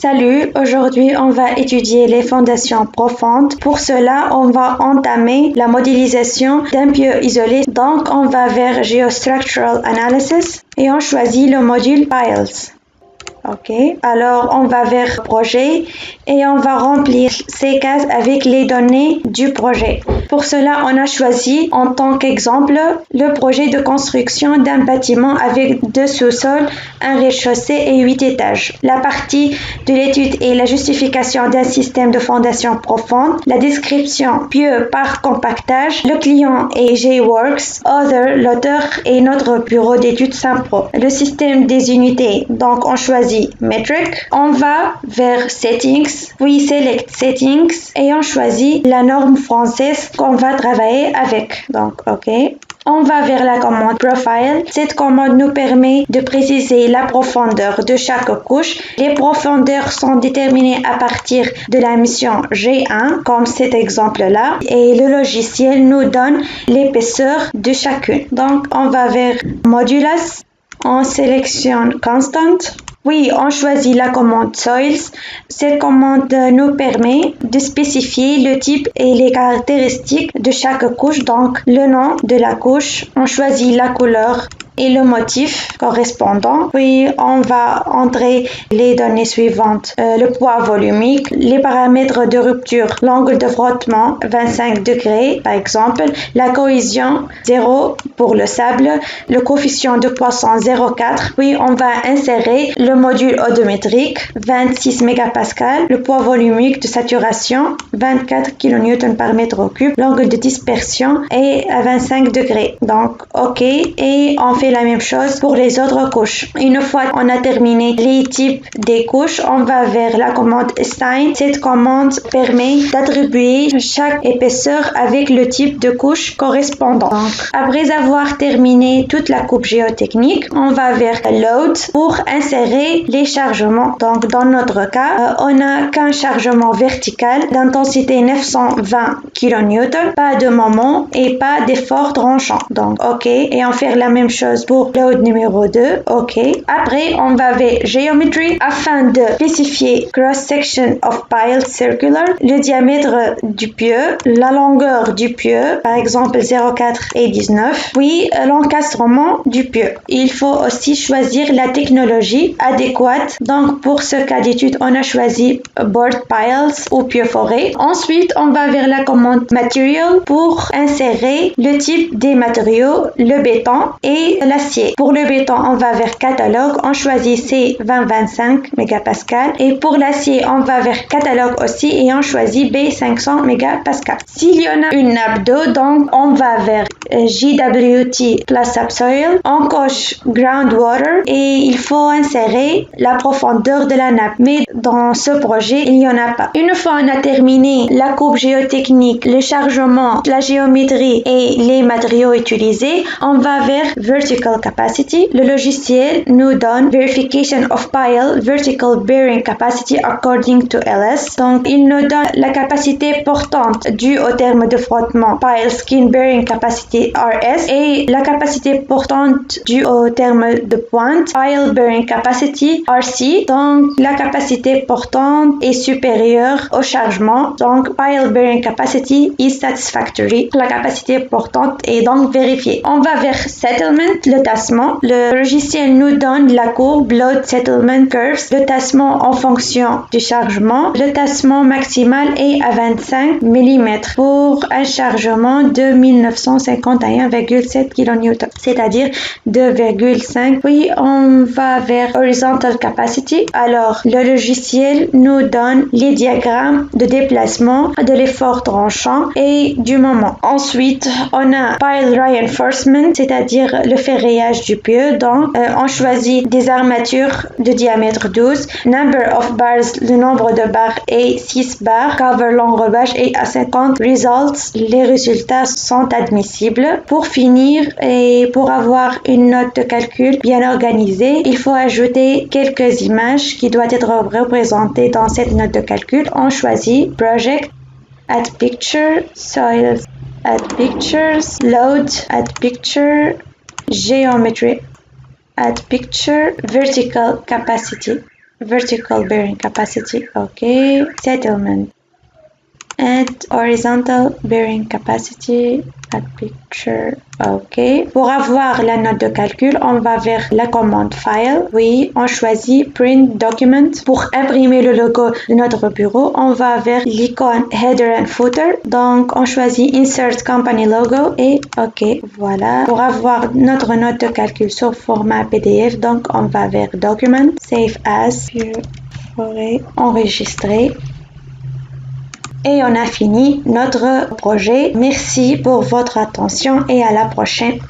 Salut, aujourd'hui on va étudier les fondations profondes. Pour cela, on va entamer la modélisation d'un pieu isolé. Donc on va vers Geostructural Analysis et on choisit le module Piles. Ok, alors on va vers projet et on va remplir ces cases avec les données du projet. Pour cela, on a choisi en tant qu'exemple le projet de construction d'un bâtiment avec 2 sous-sols, un rez-de-chaussée et 8 étages. La partie de l'étude est la justification d'un système de fondation profonde, la description pieux par compactage, le client est JWorks, Other, l'auteur et notre bureau d'études Simpro. Le système des unités, donc on choisit Metric, on va vers Settings, puis Select Settings et on choisit la norme française qu'on va travailler avec. Donc, OK. On va vers la commande Profile. Cette commande nous permet de préciser la profondeur de chaque couche. Les profondeurs sont déterminées à partir de la mission G1, comme cet exemple-là, et le logiciel nous donne l'épaisseur de chacune. Donc, on va vers Modulus, on sélectionne Constant. Oui, on choisit la commande Soils. Cette commande nous permet de spécifier le type et les caractéristiques de chaque couche, donc le nom de la couche. On choisit la couleur et le motif correspondant. Puis on va entrer les données suivantes. Le poids volumique, les paramètres de rupture, l'angle de frottement 25 degrés par exemple, la cohésion 0 pour le sable, le coefficient de poisson 0,4. Puis on va insérer le module odométrique 26 mégapascal, le poids volumique de saturation 24 kN par mètre cube, l'angle de dispersion est à 25 degrés. Donc OK, et on fait la même chose pour les autres couches. Une fois on a terminé les types des couches, on va vers la commande Assign. Cette commande permet d'attribuer chaque épaisseur avec le type de couche correspondant. Donc, après avoir terminé toute la coupe géotechnique, on va vers Load pour insérer les chargements. Donc dans notre cas, on n'a qu'un chargement vertical d'intensité 920 kN, pas de moment et pas d'effort tranchant. Donc OK, et on fait la même chose pour load numéro 2. OK. Après, on va vers Geometry afin de spécifier cross-section of pile circular, le diamètre du pieu, la longueur du pieu, par exemple 0,4 et 19, puis l'encastrement du pieu. Il faut aussi choisir la technologie adéquate. Donc, pour ce cas d'étude, on a choisi board piles ou pieux forêt. Ensuite, on va vers la commande Material pour insérer le type des matériaux, le béton et l'acier. Pour le béton, on va vers catalogue, on choisit C2025 mégapascal et pour l'acier, on va vers catalogue aussi et on choisit B500 mégapascal. S'il y en a une nappe d'eau, donc on va vers JWT plus subsoil, on coche groundwater et il faut insérer la profondeur de la nappe. Mais dans ce projet, il n'y en a pas. Une fois on a terminé la coupe géotechnique, le chargement, la géométrie et les matériaux utilisés, on va vers Vertical Capacity. Le logiciel nous donne Verification of Pile Vertical Bearing Capacity according to LS. Donc, il nous donne la capacité portante due au terme de frottement Pile Skin Bearing Capacity RS et la capacité portante due au terme de pointe Pile Bearing Capacity RC. Donc, la capacité portante est supérieure au chargement. Donc, Pile Bearing Capacity is satisfactory. La capacité portante est donc vérifiée. On va vers Settlement, le tassement. Le logiciel nous donne la courbe Load Settlement Curves, le tassement en fonction du chargement. Le tassement maximal est à 25 mm pour un chargement de 1951,7 kN, c'est-à-dire 2,5. Puis on va vers Horizontal Capacity. Alors, le logiciel nous donne les diagrammes de déplacement, de l'effort tranchant et du moment. Ensuite, on a Pile Reinforcement, c'est-à-dire le ferraillage du pieu. Donc, on choisit des armatures de diamètre 12. Number of bars, le nombre de barres est 6 barres. Cover l'enrobage est à 50. Results, les résultats sont admissibles. Pour finir et pour avoir une note de calcul bien organisée, il faut ajouter quelques images qui doivent être représentées dans cette note de calcul. On choisit Project, Add Picture, Soils, Add Pictures, Load, Add Picture, Geometry, Add Picture, Vertical Capacity. vertical bearing capacity, OK. Settlement. Add horizontal bearing capacity, add picture, OK. Pour avoir la note de calcul, on va vers la commande File. Oui, on choisit Print Document. Pour imprimer le logo de notre bureau, on va vers l'icône Header and Footer. Donc, on choisit Insert Company Logo et OK. Voilà. Pour avoir notre note de calcul sur format PDF, donc on va vers Document, Save As, puis enregistrer. Et on a fini notre projet. Merci pour votre attention et à la prochaine.